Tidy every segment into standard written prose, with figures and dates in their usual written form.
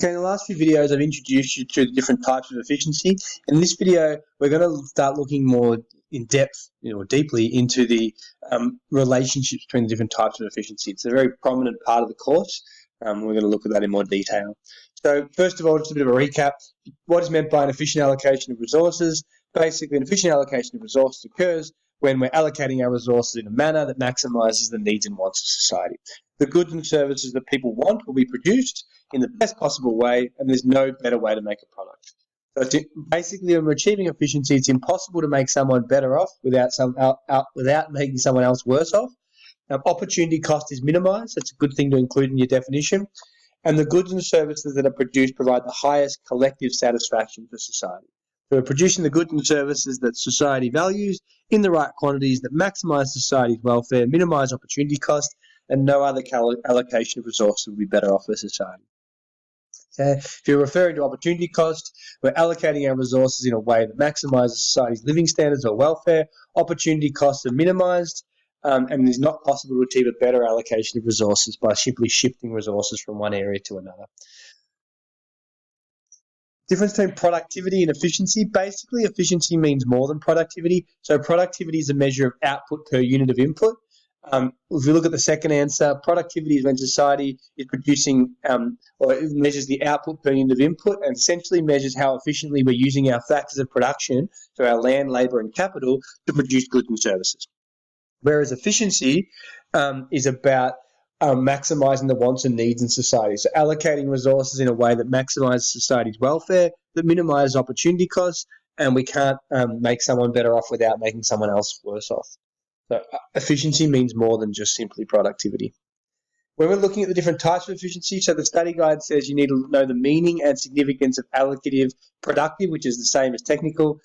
Okay, in the last few videos, I've introduced you to the different types of efficiency. In this video, we're going to start looking more in depth, deeply into the relationships between the different types of efficiency. It's a very prominent part of the course. We're going to look at that in more detail. So first of all, just a bit of a recap. What is meant by an efficient allocation of resources? Basically, an efficient allocation of resources occurs when we're allocating our resources in a manner that maximises the needs and wants of society. The goods and services that people want will be produced in the best possible way, and there's no better way to make a product. So basically, when we're achieving efficiency, it's impossible to make someone better off without making someone else worse off. Opportunity cost is minimised. That's a good thing to include in your definition. And the goods and services that are produced provide the highest collective satisfaction for society. So we're producing the goods and services that society values in the right quantities that maximise society's welfare, minimise opportunity cost, and no other allocation of resources will be better off for society. Okay. If you're referring to opportunity cost, we're allocating our resources in a way that maximises society's living standards or welfare. Opportunity costs are minimised, and it is not possible to achieve a better allocation of resources by simply shifting resources from one area to another. Difference between productivity and efficiency. Basically, efficiency means more than productivity. So productivity is a measure of output per unit of input. If we look at the second answer, productivity is when society is producing or it measures the output per unit of input and essentially measures how efficiently we're using our factors of production, so our land, labour and capital, to produce goods and services. Whereas efficiency is about maximising the wants and needs in society. So allocating resources in a way that maximises society's welfare, that minimises opportunity costs, and we can't make someone better off without making someone else worse off. So efficiency means more than just simply productivity. When we're looking at the different types of efficiency, so the study guide says you need to know the meaning and significance of allocative, productive, which is the same as technical,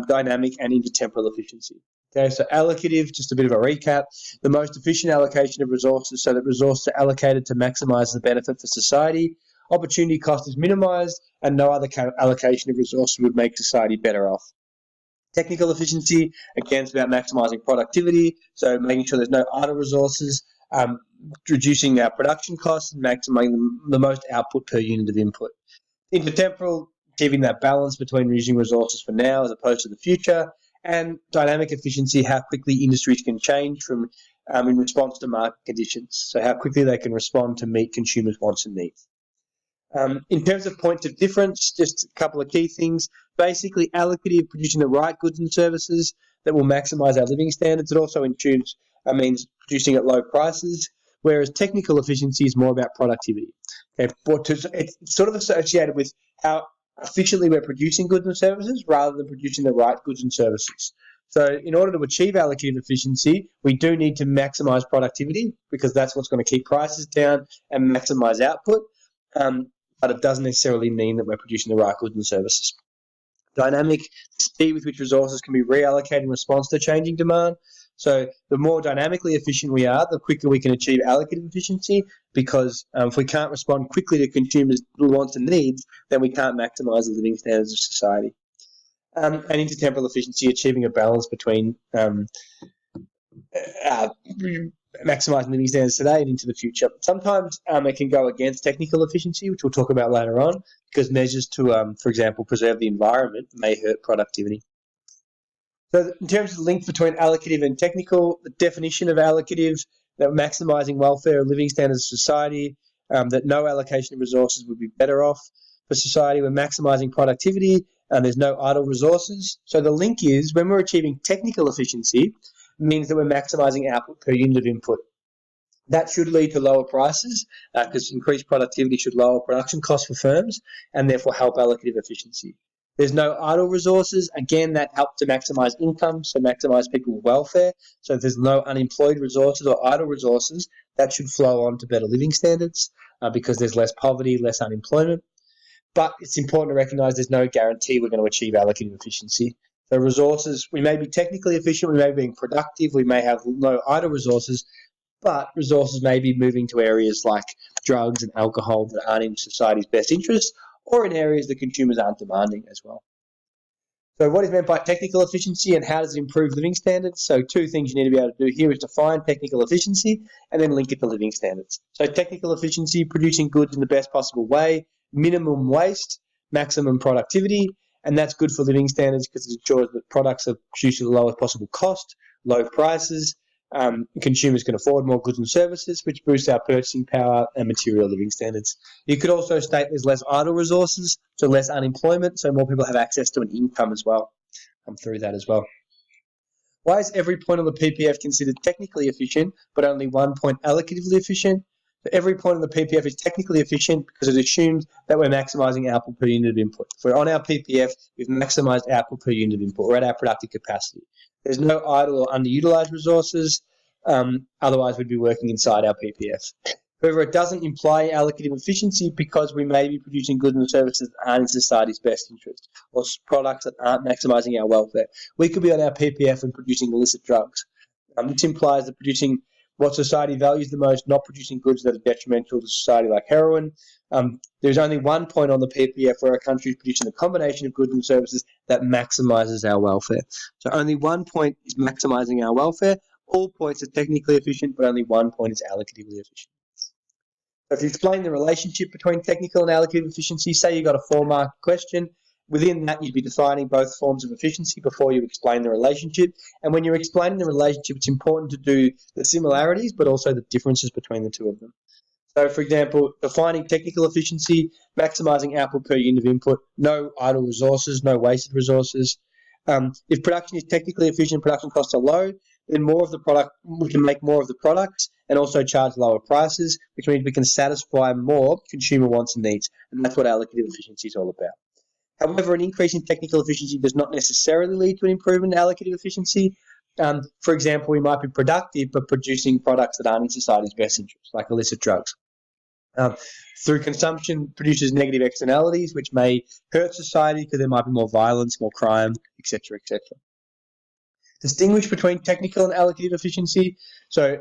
dynamic and intertemporal efficiency. Okay, so allocative, just a bit of a recap, the most efficient allocation of resources so that resources are allocated to maximise the benefit for society. Opportunity cost is minimised and no other allocation of resources would make society better off. Technical efficiency, again, it's about maximising productivity, so making sure there's no idle resources, reducing our production costs and maximising the most output per unit of input. Intertemporal, achieving that balance between using resources for now as opposed to the future. And dynamic efficiency, how quickly industries can change from in response to market conditions, so how quickly they can respond to meet consumers' wants and needs. In terms of points of difference, just a couple of key things. Basically, allocative, producing the right goods and services that will maximise our living standards. It also means producing at low prices, whereas technical efficiency is more about productivity. Okay, it's sort of associated with how efficiently we're producing goods and services rather than producing the right goods and services. So in order to achieve allocative efficiency, we do need to maximise productivity because that's what's going to keep prices down and maximise output. But it doesn't necessarily mean that we're producing the right goods and services. Dynamic, the speed with which resources can be reallocated in response to changing demand. So the more dynamically efficient we are, the quicker we can achieve allocative efficiency because if we can't respond quickly to consumers' wants and needs, then we can't maximise the living standards of society. And intertemporal efficiency, achieving a balance between maximising living standards today and into the future. Sometimes it can go against technical efficiency, which we'll talk about later on, because measures to, for example, preserve the environment may hurt productivity. So in terms of the link between allocative and technical, the definition of allocative, that maximising welfare and living standards of society, that no allocation of resources would be better off for society. We're maximising productivity and there's no idle resources. So the link is when we're achieving technical efficiency, means that we're maximising output per unit of input. That should lead to lower prices because increased productivity should lower production costs for firms and therefore help allocative efficiency. There's no idle resources. Again, that helps to maximise income, so maximise people's welfare. So if there's no unemployed resources or idle resources, that should flow on to better living standards because there's less poverty, less unemployment. But it's important to recognise there's no guarantee we're going to achieve allocative efficiency. So resources, we may be technically efficient, we may be being productive, we may have no idle resources, but resources may be moving to areas like drugs and alcohol that aren't in society's best interests or in areas that consumers aren't demanding as well. So what is meant by technical efficiency and how does it improve living standards? So two things you need to be able to do here is define technical efficiency and then link it to living standards. So technical efficiency, producing goods in the best possible way, minimum waste, maximum productivity, and that's good for living standards because it ensures that products are produced at the lowest possible cost, low prices. Consumers can afford more goods and services, which boosts our purchasing power and material living standards. You could also state there's less idle resources, so less unemployment, so more people have access to an income as well. Come through that as well. Why is every point on the PPF considered technically efficient, but only one point allocatively efficient? So every point on the PPF is technically efficient because it assumes that we're maximising output per unit of input. If we're on our PPF, we've maximised output per unit of input. We're at our productive capacity. There's no idle or underutilised resources. Otherwise, we'd be working inside our PPF. However, it doesn't imply allocative efficiency because we may be producing goods and services that aren't in society's best interest or products that aren't maximising our welfare. We could be on our PPF and producing illicit drugs. This implies that producing what society values the most, not producing goods that are detrimental to society like heroin. There's only one point on the PPF where a country is producing a combination of goods and services that maximises our welfare. So only one point is maximising our welfare. All points are technically efficient, but only one point is allocatively efficient. So if you explain the relationship between technical and allocative efficiency, say you got a 4-mark question, within that you'd be defining both forms of efficiency before you explain the relationship. And when you're explaining the relationship, it's important to do the similarities, but also the differences between the two of them. So, for example, defining technical efficiency, maximising output per unit of input, no idle resources, no wasted resources. If production is technically efficient, production costs are low, then more of the product, we can make more of the product and also charge lower prices, which means we can satisfy more consumer wants and needs. And that's what allocative efficiency is all about. However, an increase in technical efficiency does not necessarily lead to an improvement in allocative efficiency. For example, we might be productive but producing products that aren't in society's best interest, like illicit drugs. Through consumption produces negative externalities, which may hurt society because there might be more violence, more crime, etc., etc. Distinguish between technical and allocative efficiency. So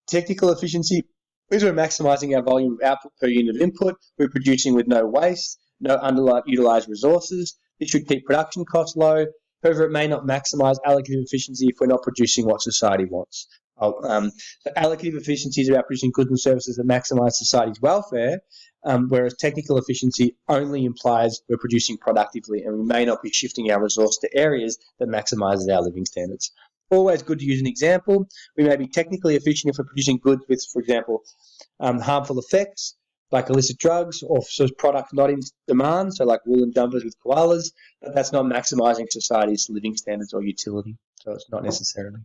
technical efficiency is we're maximising our volume of output per unit of input. We're producing with no waste, no underutilized resources. This should keep production costs low. However, it may not maximise allocative efficiency if we're not producing what society wants. So allocative efficiency is about producing goods and services that maximise society's welfare, whereas technical efficiency only implies we're producing productively and we may not be shifting our resource to areas that maximises our living standards. Always good to use an example. We may be technically efficient if we're producing goods with, for example, harmful effects, like illicit drugs, or products not in demand, so like woolen jumpers with koalas, but that's not maximising society's living standards or utility, so it's not necessarily.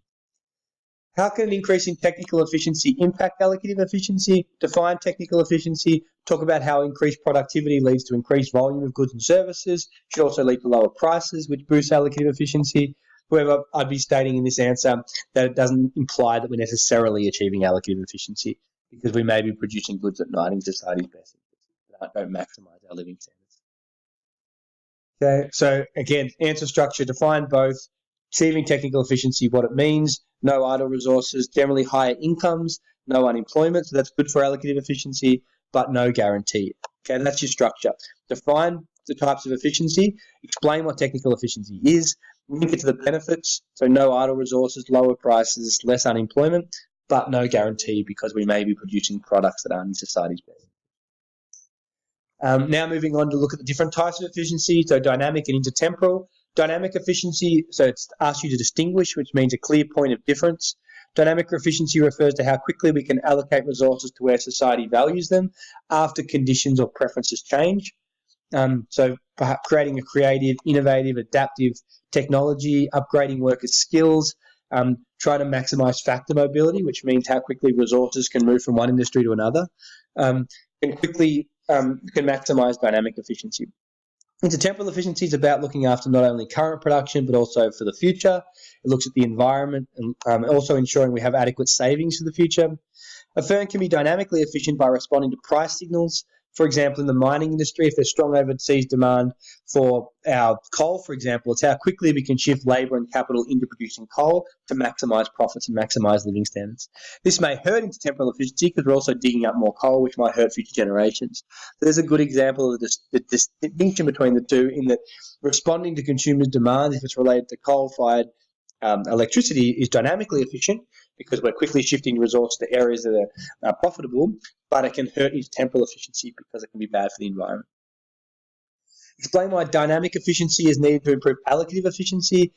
How can an increase in technical efficiency impact allocative efficiency? Define technical efficiency, talk about how increased productivity leads to increased volume of goods and services, should also lead to lower prices, which boosts allocative efficiency. However, I'd be stating in this answer that it doesn't imply that we're necessarily achieving allocative efficiency because we may be producing goods that are not in society's best interest, that don't maximise our living standards. Okay, so again, answer structure, define both. Achieving technical efficiency, what it means, no idle resources, generally higher incomes, no unemployment, so that's good for allocative efficiency, but no guarantee. Okay, that's your structure. Define the types of efficiency, explain what technical efficiency is, link it to the benefits, so no idle resources, lower prices, less unemployment, but no guarantee because we may be producing products that aren't in society's best. Now moving on to look at the different types of efficiency, so dynamic and intertemporal. Dynamic efficiency, so it's asked you to distinguish, which means a clear point of difference. Dynamic efficiency refers to how quickly we can allocate resources to where society values them after conditions or preferences change. So perhaps creating a creative, innovative, adaptive technology, upgrading workers' skills, try to maximise factor mobility, which means how quickly resources can move from one industry to another, and quickly can maximise dynamic efficiency. Intertemporal efficiency is about looking after not only current production but also for the future. It looks at the environment and also ensuring we have adequate savings for the future. A firm can be dynamically efficient by responding to price signals. For example, in the mining industry, if there's strong overseas demand for our coal, for example, it's how quickly we can shift labour and capital into producing coal to maximise profits and maximise living standards. This may hurt intertemporal efficiency because we're also digging up more coal, which might hurt future generations. So there's a good example of the distinction between the two in that responding to consumers' demands, if it's related to coal-fired electricity, is dynamically efficient because we're quickly shifting resources to areas that are profitable, but it can hurt intertemporal efficiency because it can be bad for the environment. Explain why dynamic efficiency is needed to improve allocative efficiency.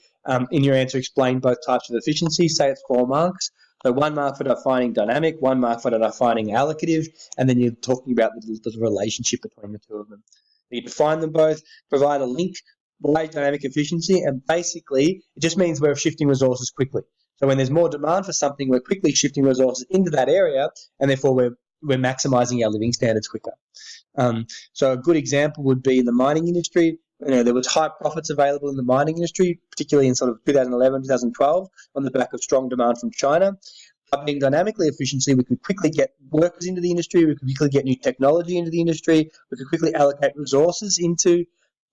In your answer, explain both types of efficiency. Say it's 4 marks. So 1 mark for defining dynamic, 1 mark for defining allocative, and then you're talking about the relationship between the two of them. You define them both, provide a link, why dynamic efficiency, and basically it just means we're shifting resources quickly. So when there's more demand for something, we're quickly shifting resources into that area, and therefore we're maximising our living standards quicker. So a good example would be in the mining industry. There was high profits available in the mining industry, particularly in sort of 2011, 2012, on the back of strong demand from China. By being dynamically efficient, we could quickly get workers into the industry, we could quickly get new technology into the industry, we could quickly allocate resources into,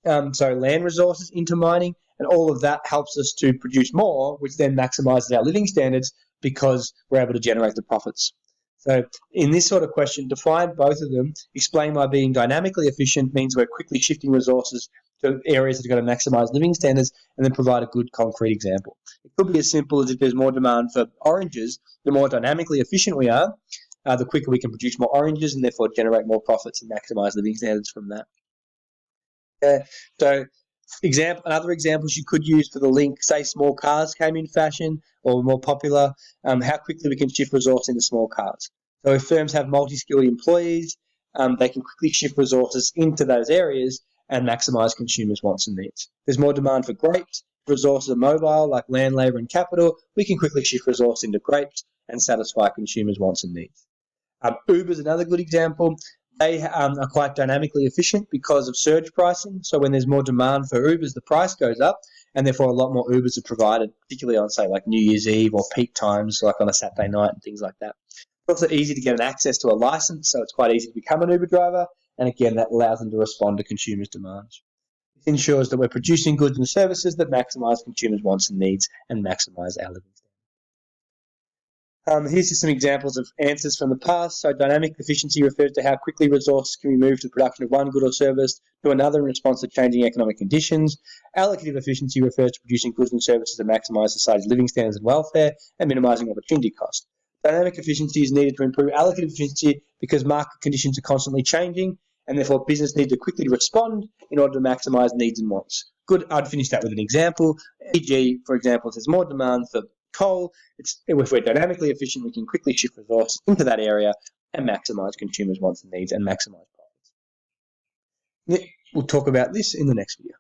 land resources into mining, and all of that helps us to produce more, which then maximises our living standards because we're able to generate the profits. So in this sort of question, define both of them, explain why being dynamically efficient means we're quickly shifting resources to areas that are going to maximise living standards, and then provide a good concrete example. It could be as simple as if there's more demand for oranges, the more dynamically efficient we are, the quicker we can produce more oranges and therefore generate more profits and maximise living standards from that. So other examples you could use for the link, say small cars came in fashion or were more popular, how quickly we can shift resources into small cars. So if firms have multi-skilled employees, they can quickly shift resources into those areas and maximise consumers' wants and needs. There's more demand for grapes, resources are mobile like land, labour and capital, we can quickly shift resources into grapes and satisfy consumers' wants and needs. Uber is another good example. They are quite dynamically efficient because of surge pricing. So when there's more demand for Ubers, the price goes up, and therefore a lot more Ubers are provided, particularly on, say, like New Year's Eve or peak times, like on a Saturday night and things like that. It's also easy to get an access to a license, so it's quite easy to become an Uber driver, and again, that allows them to respond to consumers' demands. This ensures that we're producing goods and services that maximise consumers' wants and needs and maximise our living standards. Here's just some examples of answers from the past. So dynamic efficiency refers to how quickly resources can be moved to the production of one good or service to another in response to changing economic conditions. Allocative efficiency refers to producing goods and services that maximise society's living standards and welfare and minimising opportunity cost. Dynamic efficiency is needed to improve allocative efficiency because market conditions are constantly changing and therefore business needs to quickly respond in order to maximise needs and wants. Good, I'd finish that with an example. E.g., for example, if there's more demand for coal, if we're dynamically efficient, we can quickly shift resources into that area and maximise consumers' wants and needs and maximise profits. We'll talk about this in the next video.